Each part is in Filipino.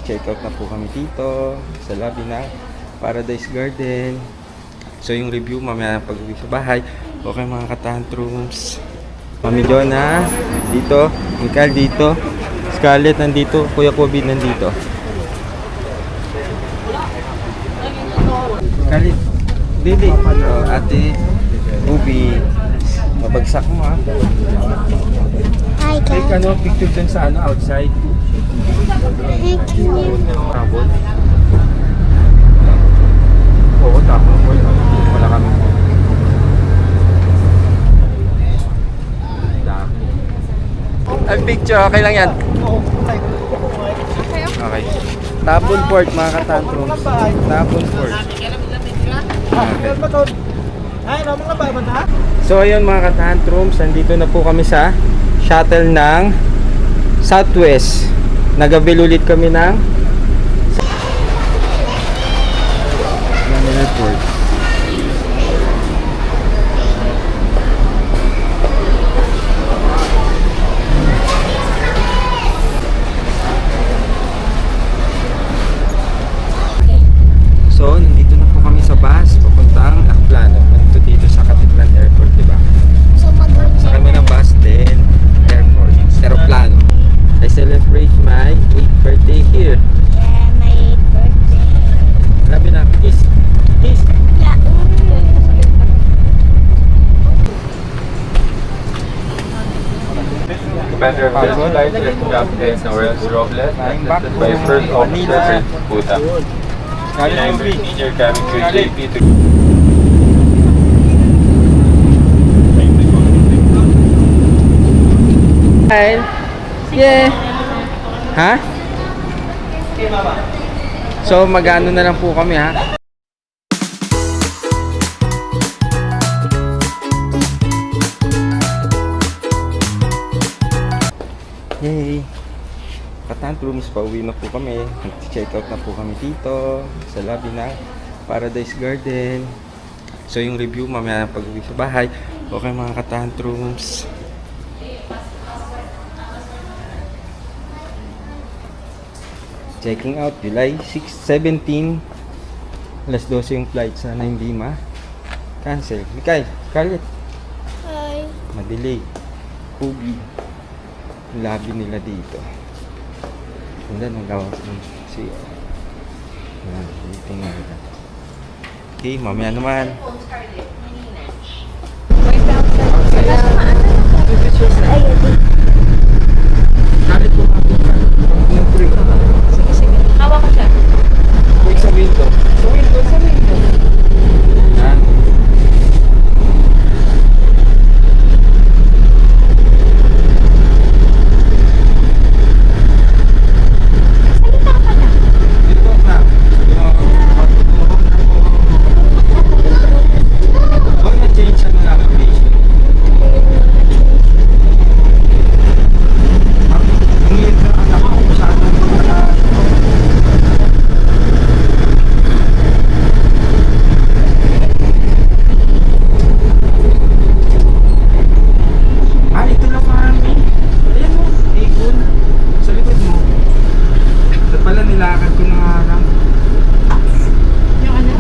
Check out na po kami dito sa lobby ng Paradise Garden. So yung review mamaya pag-uwi sa bahay. Okay mga ka-tantrums. Mami Jonah dito, Mikael dito, Scarlett nandito, Kuya Kobe nandito. Scarlett, Dili, ate, Kobe, mabagsak mo ha. Hi Take guys. picture dun sa outside. Habol. Oo, tama po. Wala kami po. Ay, picture. Okay lang yan. Okay. Tabon Fort, mga ka-tantrums. Tabon Fort. Okay. So, ayun mga ka-tantrums. Nandito na po kami sa shuttle ng Southwest. Nagabil ulit kami ng airport. So, nandito na po kami sa bus papuntang Aplano. Nandito dito sa Katipunan Airport, diba? So Sa kami ng bus din airport, aeroplano. I celebrate my 8th birthday here. yeah, my birthday. Grabe na, kiss. Kiss. Yeah. Commander of this flight is Captain Noel Robles, assisted by First Officer Prince Puta. And Senior Cabin Crew JP to Yeah. Ha? So magano na lang po kami ha. Yay! Ka-tantrums, pauwi na po kami. Check out na po kami dito sa lobby ng Paradise Garden. So yung review mamaya pag-uwi sa bahay. Okay mga ka-tantrums. Checking out July 6, 17. Alas 12 yung flight. Sana hindi cancel. Mikay, Scarlett, Hi. madelay. Kobe. Yung lobby nila dito. Ganda ng gawas ng siya. Yan, dito nga. Okay, mamaya naman. Scarlett, po yung free. Hawa ko siya. Wait sa window. Sa window. Yan. Dito na. Huwag na-change ang application. Ang liit na anak ko masyado ito lang mami. Ayan mo, ikon. Sa likod mo. Ito pala nilakad ko na nga lang. Yung ano?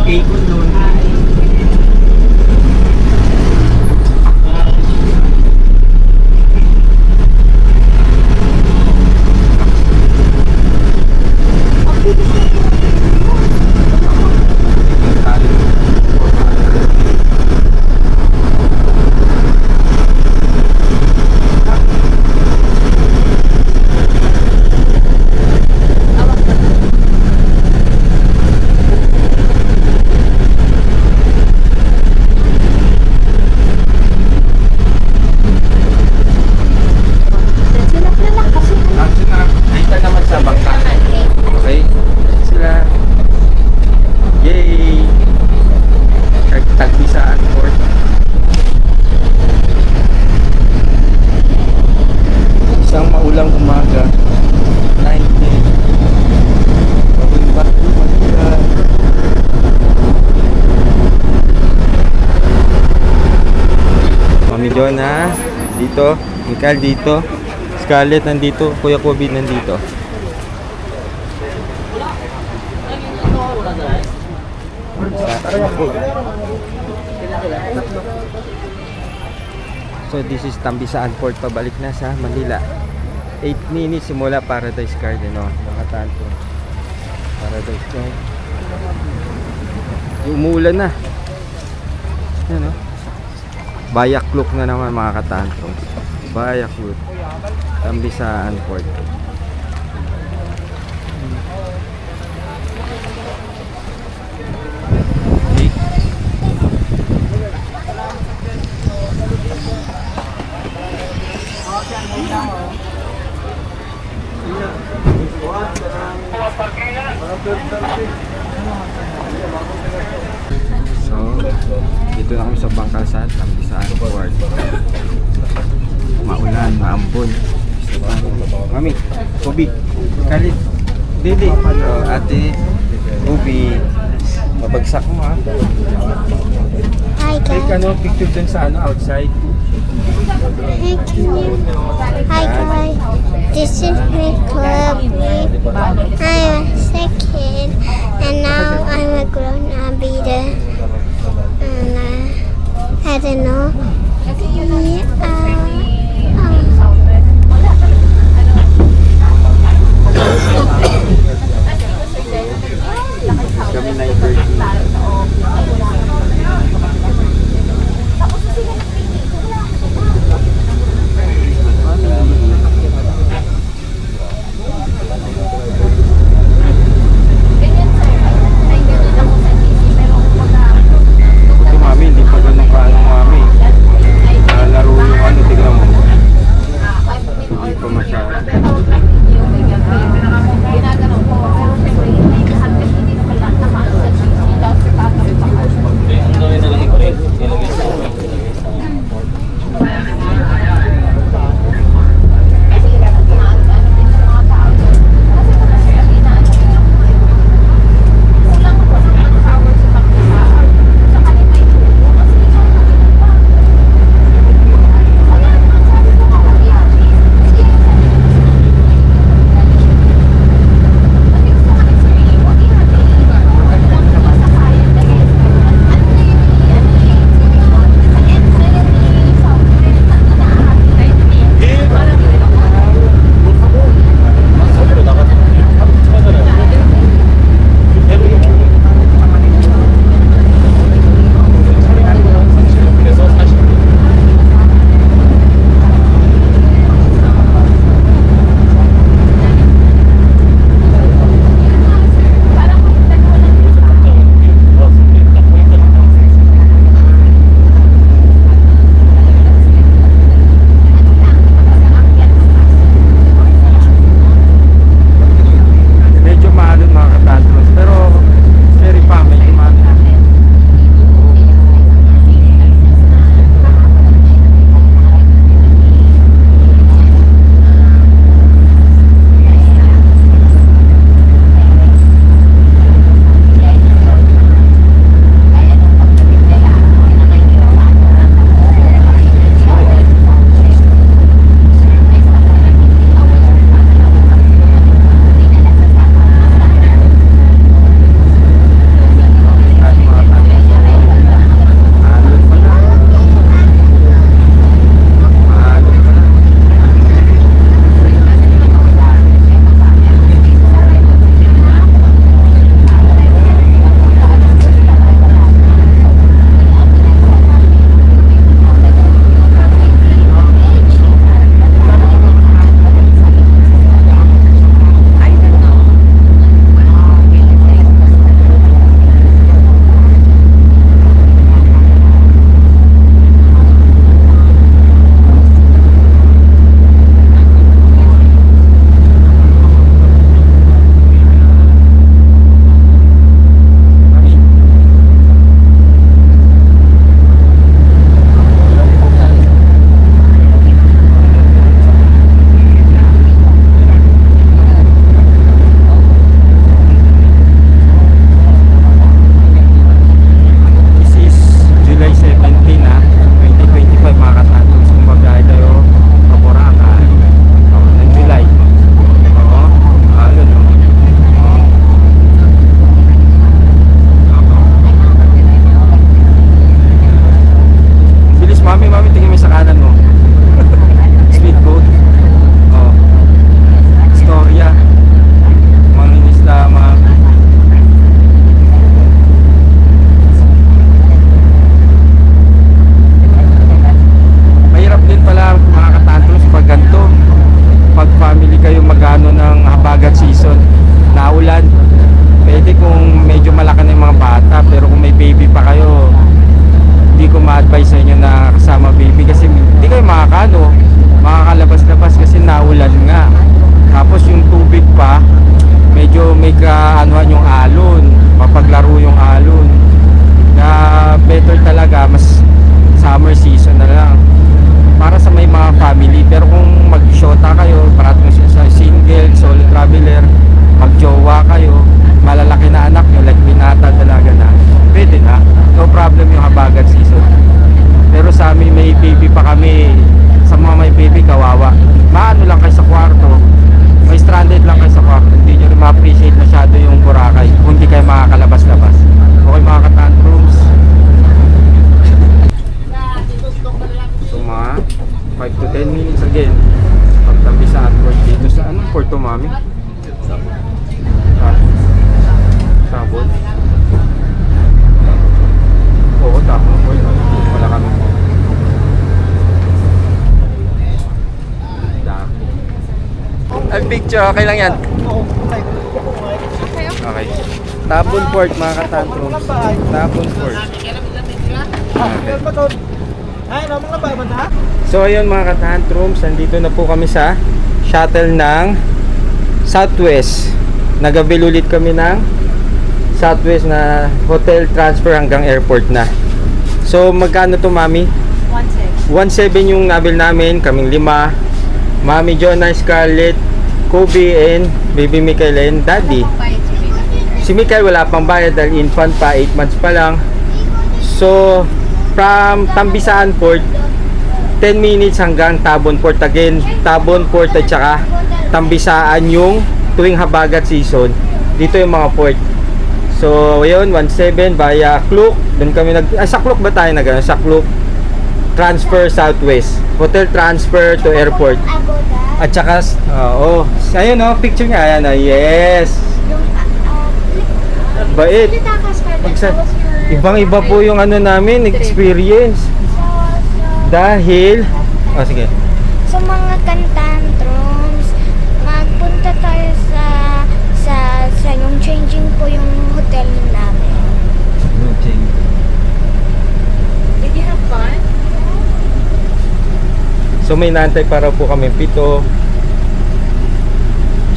Ikon doon. Action na. Ay ka naman sa bangka. Okay. Sila. Yay! Tagpi sa airport. Isang maulang umaga. 19. Going back to Manila. Mami Jonah dito, Mikael dito, Scarlett nandito, Kuya Kobe nandito. So this is Tambisaan Port, pabalik na sa Manila. 8 minutes simula Paradise Garden, oh, mga tanto. Paradise Garden. Yung umulan na. Yan, oh. Bayakluk na naman mga katanto. Bayakluk. Tambisaan Port. So, dito na kami sa Bangkalsat, Tambisaan Port. Maulan, maambon. Mami, Ubi, Kalit, Dili, ate, Ubi, mabagsak mo ha. Hi Take guys. picture dun sa outside. Hi guys. This is my club. I'm a second, and now I'm a grown up leader. And I don't know. Kami 9:30. picture, okay lang yan. Okay. Tabon Port mga katantrums. Tabon Port. Okay. So ayun mga katantrums, nandito na po kami sa shuttle ng Southwest. Nagabil ulit kami ng Southwest na hotel transfer hanggang airport na. So magkano to mami? 1.7 yung nabil namin, kaming 5. Mami Jonah, Scarlett, Kobe, and Baby Mikael and Daddy. Si Mikael wala pang bayad dahil infant pa, 8 months pa lang. So from Tambisaan Port, 10 minutes hanggang Tabon Port again. Tabon Port at saka Tambisaan yung tuwing habagat season. Dito yung mga port. So yun, 1.7 via Klook. Doon kami sa Klook ba tayo nag sa Klook transfer Southwest. Hotel transfer to airport. At saka ayun picture niya. Ayan yes. Bait. Ibang-iba po yung ano namin, experience. Dahil sige. Sa mga kantantrums, magpunta tayo sa yung changing po yung hotel namin. Did you have fun? So may naantay para po kami 7.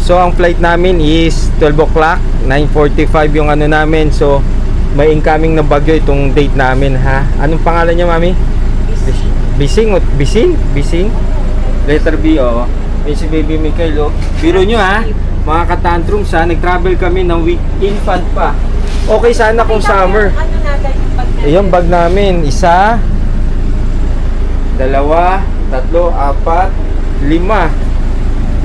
So ang flight namin is 12 o'clock, 9:45 yung ano namin. So may incoming na bagyo itong date namin ha. Anong pangalan niya mami? Bising. Bising? Letter B May si Baby Mikael Biro nyo ha, mga katantrums ha, nag-travel kami ng week infant pa. Okay sana kung summer. Ano natin yung bag natin? Yung bag namin, 1, 2, 3, 4, 5.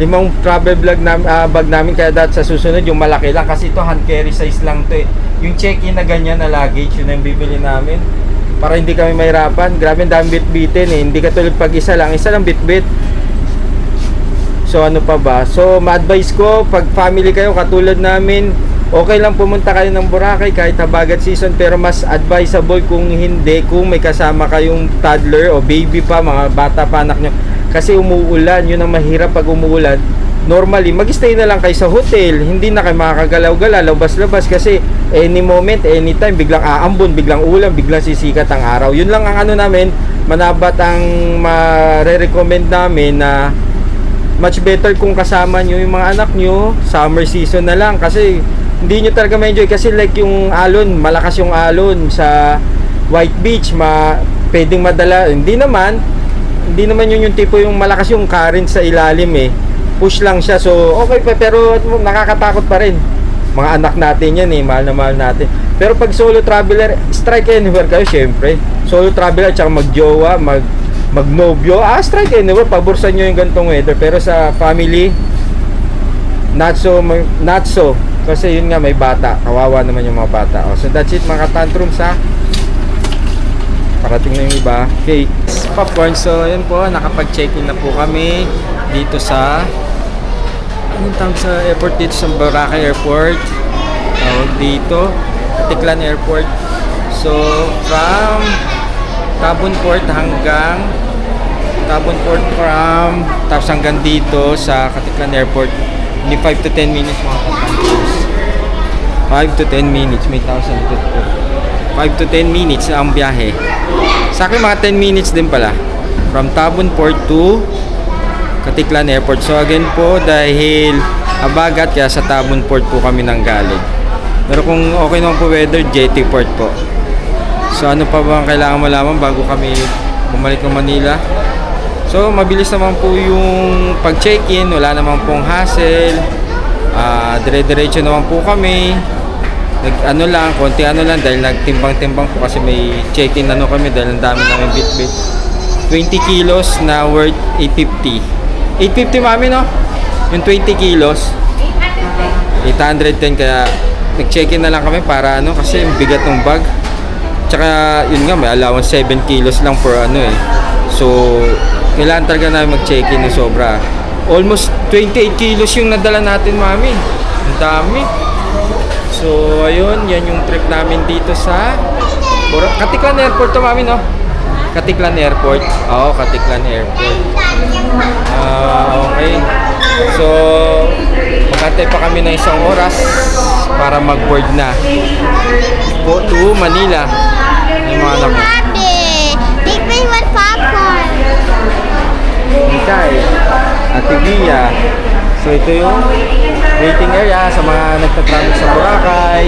5 travel bag namin, kaya dahil sa susunod yung malaki lang kasi ito hand carry size lang to Yung check-in na ganyan na luggage, yun ang bibili namin para hindi kami mahirapan. Grabe, dami bit-bitin hindi katulad pag isa lang bit-bit. So ano pa ba? So ma-advise ko pag family kayo katulad namin, okay lang pumunta kayo ng Boracay kahit habagat season, pero mas advisable kung hindi, kung may kasama kayong toddler o baby pa, mga bata pa anak nyo, kasi umuulan. Yun ang mahirap pag umuulan. Normally mag-stay na lang kayo sa hotel, hindi na kayo makakagalaw-galaw, labas-labas, kasi any moment, anytime biglang aambon, biglang ulan, biglang sisikat ang araw. Yun lang ang ano namin, manabat ang mare-recommend namin na much better kung kasama nyo yung mga anak nyo summer season na lang, kasi hindi nyo talaga ma-enjoy. Kasi like yung alon, malakas yung alon sa White Beach, pwedeng madala, hindi naman yun yung tipo yung malakas yung current sa ilalim push lang siya, so okay pa, pero nakakatakot pa rin. Mga anak natin yan mahal na mahal natin. Pero pag solo traveler, strike anywhere kayo syempre. Solo traveler tsaka magjowa, magnobyo, strike anywhere, paborsan nyo yung gantong weather. Pero sa family, not so, kasi yun nga, may bata, kawawa naman yung mga bata. So that's it mga tantrums ha. Parating na yung iba. Okay, popcorn. So yun po, nakapag-check-in na po kami dito sa sa airport, dito sa Boracay Airport. Tawag dito Katiklan Airport. So from Tabon Port tapos hanggang dito sa Katiklan Airport, ni 5 to 10 minutes mga kapatid. 5 to 10 minutes, may 1,000 dito. 5 to 10 minutes ang biyahe. Sa akin mga 10 minutes din pala from Tabon Port to Katiklan Airport. So again po, dahil habagat, kaya sa Tabon Port po kami nanggaling. Pero kung okay naman po weather, Jetty Port po. So ano pa ba ang kailangan malaman bago kami bumalik ng Manila? So mabilis naman po yung pag-check-in, wala naman pong hassle. Dire-diretso naman po kami. Konti dahil nagtimbang-timbang po kasi may check-in kami dahil ang dami namin bit-bit. 20 kilos na worth 850. 850 mami no? Yung 20 kilos 810, kaya nag-check-in na lang kami para kasi yung bigat ng bag. Tsaka yun nga, may allowance 7 kilos lang for So kailangan talaga namin mag-check-in na sobra. Almost 28 kilos yung nadala natin mami. Ang dami. So ayun, yan yung trip namin dito sa Katiklan Airport to mami no? Katiklan Airport. Oo, Katiklan Airport. Okay. So, makantay pa kami ng 1 oras para mag-board na. Go to Manila. Yung mga anak ko. Daddy, take me one popcorn. Mikay, Ate Bia. So ito yung waiting area sa mga nagtatravel sa Boracay.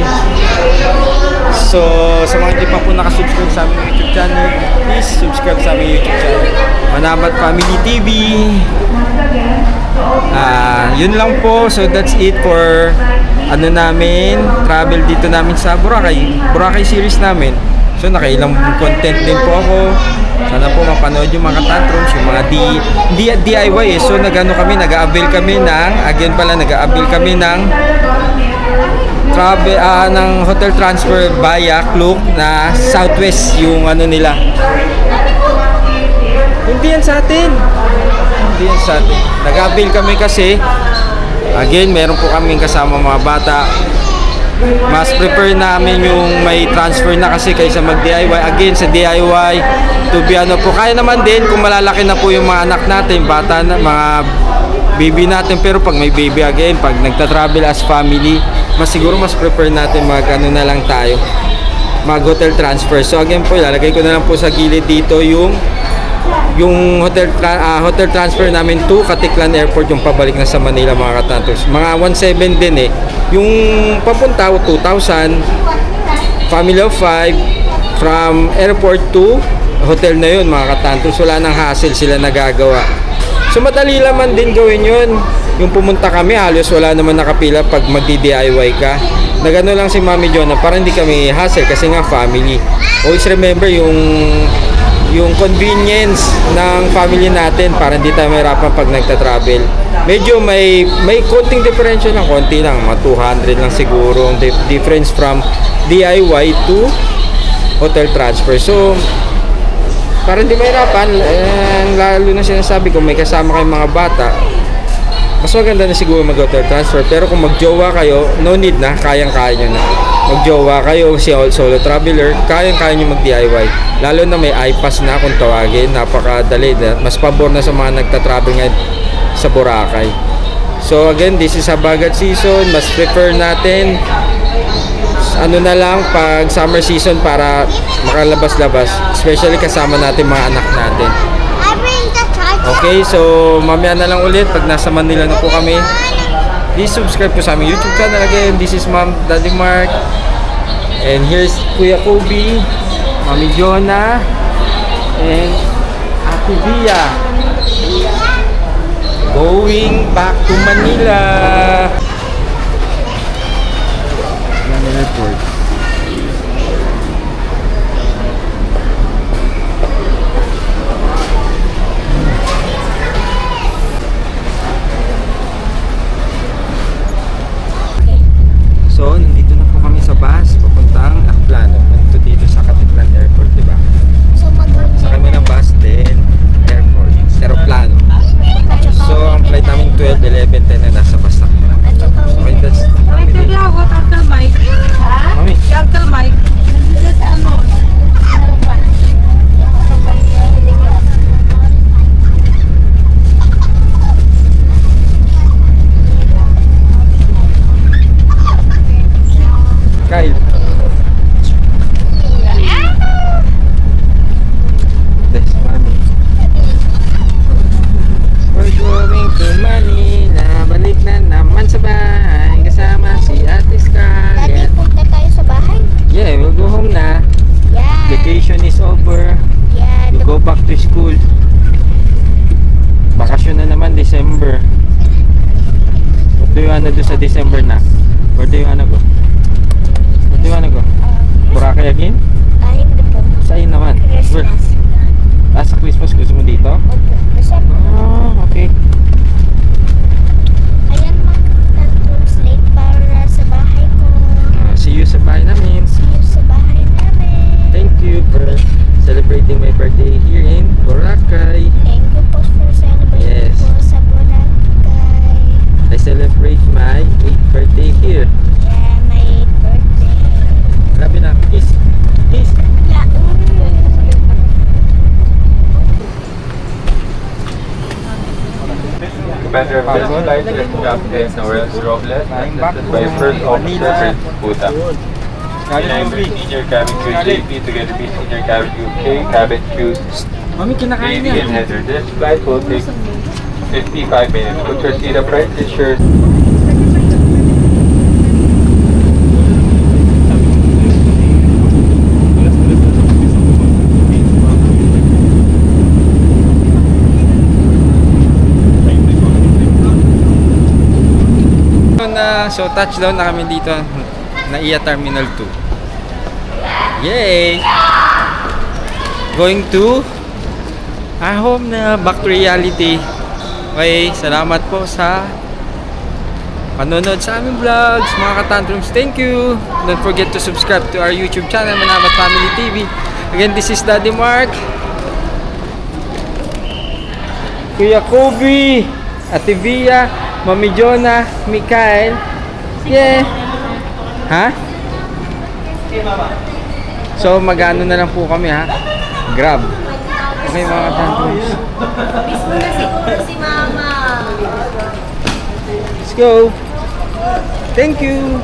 So sa mga hindi pa po nakasubscribe sa aming YouTube channel, please subscribe sa aming YouTube channel, Manabat Family TV. Yun lang po. So that's it for travel dito namin sa Boracay series namin. So nakailang content din po ako. Sana po mapanood yung mga tantrums, yung mga DIY eh. So nag-avail kami ng travel ng hotel transfer via Klook na Southwest yung nila. Hindi yan sa atin. Nag-avail kami kasi again, meron po kaming kasama mga bata. Mas prefer namin yung may transfer na kasi kaysa mag-DIY. Again, sa DIY, to be kaya naman din kung malalaki na po yung mga anak natin, bata na, mga baby natin. Pero pag may baby again, pag nagta-travel as family, mas prefer natin na lang tayo, mag-hotel transfer. So again po, ilalagay ko na lang po sa gilid dito yung hotel transfer namin to Katiklan Airport, yung pabalik na sa Manila mga katantos. Mga 1,700 din eh. Yung papunta 2,000, family of 5 from airport to hotel na yun mga katantos. Wala nang hassle sila nagagawa. So madali naman din gawin yun. Yung pumunta kami, halos wala naman nakapila pag magdi-DIY ka. Nagano lang si Mami Jonah para hindi kami hassle kasi nga family. Always remember yung convenience ng family natin para hindi tayo mahirapan pag nagta-travel. Medyo may konting differential lang, konti lang, mga 200 lang siguro ang difference from DIY to hotel transfer. So para hindi mahirapan, lalo na sinasabi ko may kasama kayong mga bata, mas maganda na siguro mag-hotel transfer. Pero kung mag-jowa kayo, no need na, kayang-kaya nyo na. Mag-jowa kayo, solo traveler, kayang-kaya nyo mag-DIY. Lalo na may iPass na kung tawagin, napakadali. Mas pabor na sa mga nagta-travel ngayon sa Boracay. So again, this is Habagat season. Mas prefer natin na lang pag summer season para makalabas-labas. Especially kasama natin mga anak natin. I bring the charger. Okay, so mamaya na lang ulit pag nasa Manila na po kami. Please subscribe po sa aming YouTube channel again. This is Mom, Daddy Mark. And here's Kuya Kobe, Mami Jonah, and Ate Bia. Going back to Manila. Manila Airport. So, nandito na po kami sa bus papuntang Aplano. Nandito dito sa Katiklan Airport, di ba? So Sa kami ng bus, then airport, aeroplano. So, ang flight namin 12, 11, 10 na nasa bus na kami. Okay, that's What Uncle Mike? Mami, Uncle Mike. Kyle. That's Mami. We're going to Manila. Balik na naman sa bahay kasama si Ate Daddy, Scarlett. punta tayo sa bahay. Yeah, we'll go home na. Yeah. Vacation is over. Yeah. You go back to school. Bakasyon na naman, December. What do you wanna do sa December na? Where do you wanna go? Where do you wanna go? Boracay again? Hindi po. Saan naman? Where? Christmas. Sa Christmas gusto mo dito? Opo. Basta Okay. ayan mag-tantrums late para sa bahay ko. See you sa bahay namin. See you sa bahay namin. Thank you for celebrating my birthday here in Boracay. Thank you po for celebrating Yes. po sa Boracay. I celebrate my 8th birthday Driver flight with Captain Noel Robles, assisted by First Officer Chris Puta. Behind the senior cabin crew JP together with senior cabin crew K, cabin crew Mami, kinakain JD and Heather. This flight will take 55 minutes. Put your seat upright, ensure So touchdown na kami dito na iya Terminal 2. Yay! Going to home na, back to reality. Okay, salamat po sa panonood sa aming vlogs, mga katantrums. Thank you! Don't forget to subscribe to our YouTube channel, Manabat Family TV. Again, this is Daddy Mark, Kuya Kobe, Ate Via, Mami Jonah, Mikael. Yeah. Ha? So magano na lang po kami ha. Grab. Okay mga tantrums. Miss mo na siguro si Mama. Let's go. Thank you.